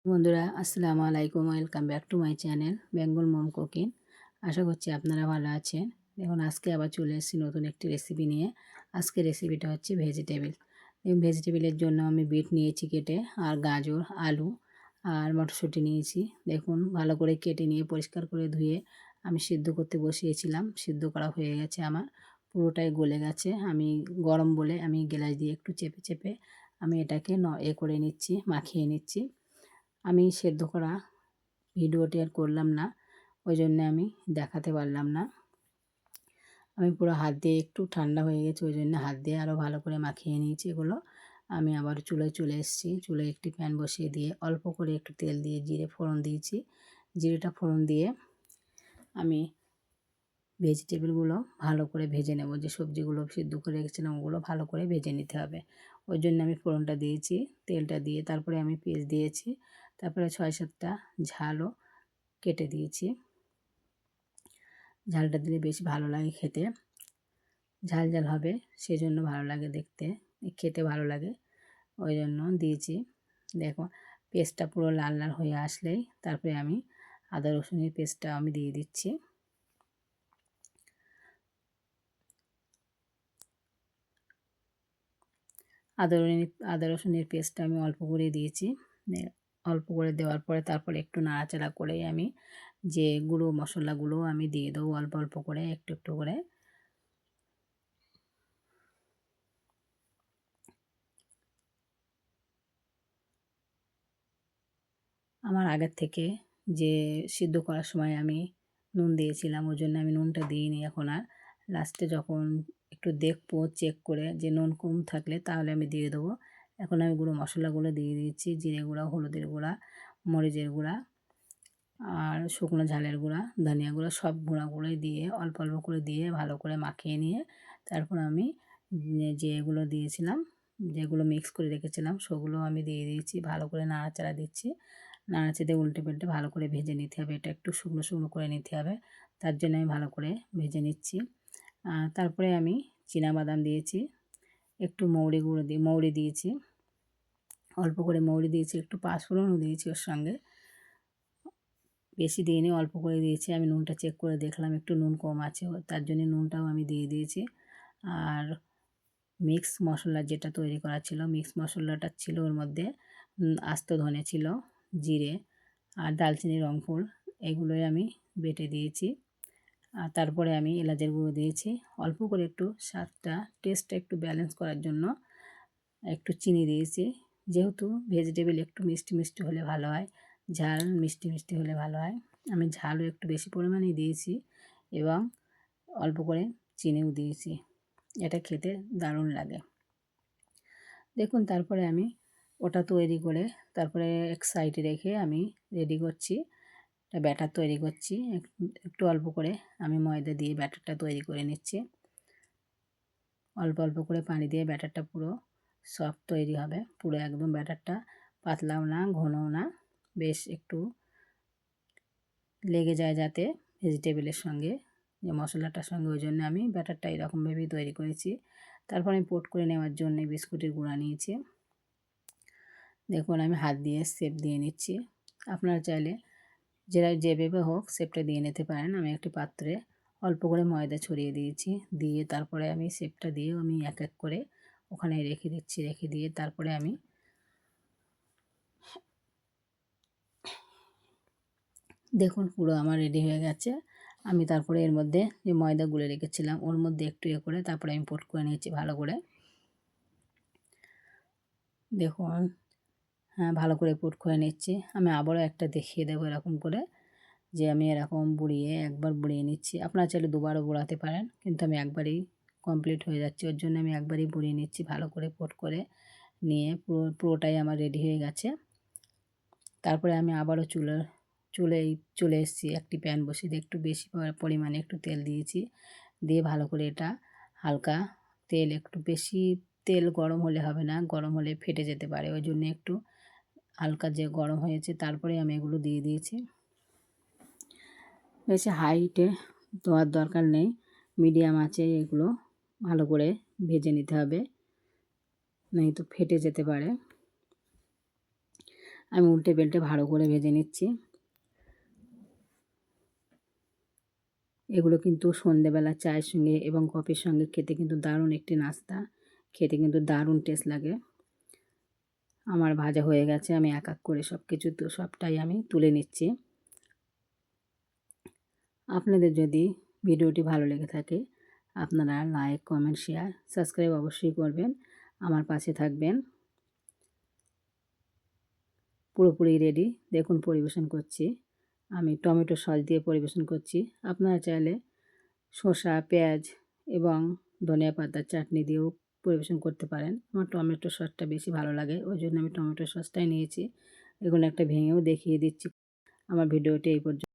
বন্ধুরা আসসালামু আলাইকুম, welcome back to my channel Bengal mom cooking. আশা করছি আপনারা ভালো আছেন। দেখুন আজকে আবার চলে এসেছি নতুন একটি রেসিপি নিয়ে। আজকে রেসিপিটা হচ্ছে ভেজিটেবিল। ভেজিটেবিলের জন্য আমি বিট নিয়েছি কেটে, আর গাজর, আলু আর মটরশুঁটি নিয়েছি। দেখুন ভালো করে কেটে নিয়ে পরিষ্কার করে ধুয়ে আমি সিদ্ধ করতে বসিয়েছিলাম। সিদ্ধ করা হয়ে গেছে, আমার পুরোটাই গলে গেছে। আমি গরম বলে আমি গ্যাস দিয়ে একটু চেপে চেপে আমি এটাকে করে নিচ্ছি, মাখিয়ে নিচ্ছি। আমি সেদ্ধ করা ভিডিওটি আর করলাম না, ওই জন্যে আমি দেখাতে পারলাম না। আমি পুরো হাত দিয়ে, একটু ঠান্ডা হয়ে গেছে ওই জন্য হাত দিয়ে আরও ভালো করে মাখিয়ে নিয়েছি এগুলো। আমি আবার চুলায় চলে এসেছি। চুলায় একটি প্যান বসিয়ে দিয়ে অল্প করে একটু তেল দিয়ে জিরে ফোড়ন দিয়েছি। জিরেটা ফোড়ন দিয়ে আমি ভেজিটেবলগুলো ভালো করে ভেজে নেব। যে সবজিগুলো সিদ্ধ করে রেখেছিলাম ওগুলো ভালো করে ভেজে নিতে হবে। ওই জন্য আমি ফোড়নটা দিয়েছি, তেলটা দিয়ে তারপরে আমি পেঁয়াজ দিয়েছি, তারপরে 6-7টা ঝালও কেটে দিয়েছি। ঝালটা দিলে বেশ ভালো লাগে খেতে, ঝাল ঝাল হবে সেজন্য ভালো লাগে দেখতে, খেতে ভালো লাগে ওই জন্য দিয়েছি। দেখো পেস্টটা পুরো লাল লাল হয়ে আসলেই তারপরে আমি আদা রসুনের পেস্টটা আমি দিয়ে দিচ্ছি। আদা রসুনের পেস্টটা আমি অল্প করে দিয়েছি। অল্প করে দেওয়ার পরে তারপরে একটু নাড়াচাড়া করে আমি যে গুঁড়ো মশলাগুলো আমি দিয়ে দেবো অল্প অল্প করে, একটু একটু করে। আমার আগের থেকে যে সিদ্ধ করার সময় আমি নুন দিয়েছিলাম, ওই জন্য আমি নুনটা দিইনি এখন আর। লাস্টে যখন একটু দেখবো চেক করে যে নুন কম থাকলে তাহলে আমি দিয়ে দেবো। এখন আমি গুঁড়ো মশলাগুলো দিয়ে দিচ্ছি, জিরে গুঁড়া, হলুদের গুঁড়া, মরিচের গুঁড়া আর শুকনো ঝালের গুঁড়া, ধনিয়া গুঁড়া, সব গুঁড়াগুলোই দিয়ে অল্প অল্প করে দিয়ে ভালো করে মাখিয়ে নিয়ে তারপর আমি যেগুলো দিয়েছিলাম, যেগুলো মিক্স করে রেখেছিলাম সেগুলো আমি দিয়ে দিয়েছি। ভালো করে নাড়াচাড়া দিচ্ছি, নাড়াচাড়া উল্টে পাল্টে ভালো করে ভেজে নিতে হবে। এটা একটু শুকনো শুকনো করে নিতে হবে, তার জন্য আমি ভালো করে ভেজে নিচ্ছি। তারপরে আমি বাদাম দিয়েছি, একটু মৌরি দিয়েছি, অল্প করে মৌরি দিয়েছি, একটু পাঁচফোড়নও দিয়েছি ওর সঙ্গে। বেশি দিইনি, অল্প করে দিয়েছি। আমি নুনটা চেক করে দেখলাম একটু নুন কম আছে, তার জন্য নুনটাও আমি দিয়ে দিয়েছি। আর মিক্স মশলা যেটা তৈরি করা ছিল, মিক্স মশলাটা ছিল ওর মধ্যে আস্ত ধনে ছিল, জিরে আর দালচিনি, রংফুল, এগুলোই আমি বেটে দিয়েছি। আর তারপরে আমি এলাচের গুঁড়ো দিয়েছি অল্প করে, একটু স্বাদটা টেস্টটা একটু ব্যালেন্স করার জন্য একটু চিনি দিয়েছি। যেহেতু ভেজিটেবল একটু মিষ্টি মিষ্টি হলে ভালো হয়, ঝাল মিষ্টি মিষ্টি হলে ভালো হয়। আমি ঝালও একটু বেশি পরিমাণেই দিয়েছি এবং অল্প করে চিনিও দিয়েছি। এটা খেতে দারুণ লাগে। দেখুন তারপরে আমি ওটা তৈরি করে তারপরে এক সাইডে রেখে আমি রেডি করছি, একটা ব্যাটার তৈরি করছি। একটু অল্প করে আমি ময়দা দিয়ে ব্যাটারটা তৈরি করে নিচ্ছি। অল্প অল্প করে পানি দিয়ে ব্যাটারটা পুরো সফট তৈরি হবে, পুরো একদম ব্যাটারটা পাতলাও না ঘনও না, বেশ একটু লেগে যায় যাতে ভেজিটেবলের সঙ্গে, যে মশলাটার সঙ্গে, ওই জন্য আমি ব্যাটারটা এরকমভাবেই তৈরি করেছি। তারপর আমি পোট করে নেওয়ার জন্য বিস্কুটের গুঁড়া নিয়েছি। দেখুন আমি হাত দিয়ে শেপ দিয়ে নিচ্ছি। আপনারা চাইলে যেভাবে হোক শেপটা দিয়ে নিতে পারেন। আমি একটি পাত্রে অল্প করে ময়দা ছড়িয়ে দিয়েছি, দিয়ে তারপরে আমি শেপটা দিয়ে আমি এক এক করে ওখানে রেখে দিচ্ছি। রেখে দিয়ে তারপরে আমি দেখুন পুরো আমার রেডি হয়ে গেছে। আমি তারপরে এর মধ্যে যে ময়দা গুলে রেখেছিলাম ওর মধ্যে একটু করে তারপরে আমি পোট করে নিয়েছি ভালো করে। দেখুন হ্যাঁ, ভালো করে পোট করে নিচ্ছি। আমি আবারও একটা দেখিয়ে দেবো এরকম করে, যে আমি এরকম বুড়িয়ে একবার বুড়িয়ে নিচ্ছি। আপনারা চাইলে দুবারও বুড়াতে পারেন, কিন্তু আমি একবারেই কমপ্লিট হয়ে যাচ্ছে ওর জন্য আমি একবারই বুড়িয়ে নিচ্ছি। ভালো করে পোট করে নিয়ে পুরোটাই আমার রেডি হয়ে গেছে। তারপরে আমি আবারও চলে এসেছি, একটি প্যান বসিয়ে দিয়ে একটু বেশি পরিমাণে একটু তেল দিয়েছি। দিয়ে ভালো করে এটা হালকা তেল, একটু বেশি তেল গরম হলে হবে না, গরম হলে ফেটে যেতে পারে, ওই জন্য একটু হালকা যে গরম হয়েছে তারপরে আমি এগুলো দিয়ে দিয়েছি। বেশি হাইটে দেওয়ার দরকার নেই, মিডিয়াম আছে এগুলো ভালো করে ভেজে নিতে হবে, নয়তো ফেটে যেতে পারে। আমি উল্টে পাল্টে ভালো করে ভেজে নিচ্ছি। এগুলো কিন্তু সন্ধেবেলা চায়ের সঙ্গে এবং কফির সঙ্গে খেতে কিন্তু দারুণ একটি নাস্তা, খেতে কিন্তু দারুণ টেস্ট লাগে। আমার ভাজা হয়ে গেছে, আমি এক এক করে সবটাই আমি তুলে নিচ্ছি। আপনাদের যদি ভিডিওটি ভালো লেগে থাকে আপনারা লাইক, কমেন্ট, শেয়ার, সাবস্ক্রাইব অবশ্যই করবেন, আমার পাশে থাকবেন। পুরোপুরি রেডি, দেখুন পরিবেশন করছি। আমি টমেটো সস দিয়ে পরিবেশন করছি। আপনারা চাইলে শসা, পেঁয়াজ এবং ধনিয়া পাতার চাটনি দিয়েও পরিবেশন করতে পারেন। আমার টমেটো সসটা বেশি ভালো লাগে, ওই জন্য আমি টমেটো সসটাই নিয়েছি। এগুলো একটা ভেঙেও দেখিয়ে দিচ্ছি। আমার ভিডিওটি এই পর্যন্ত।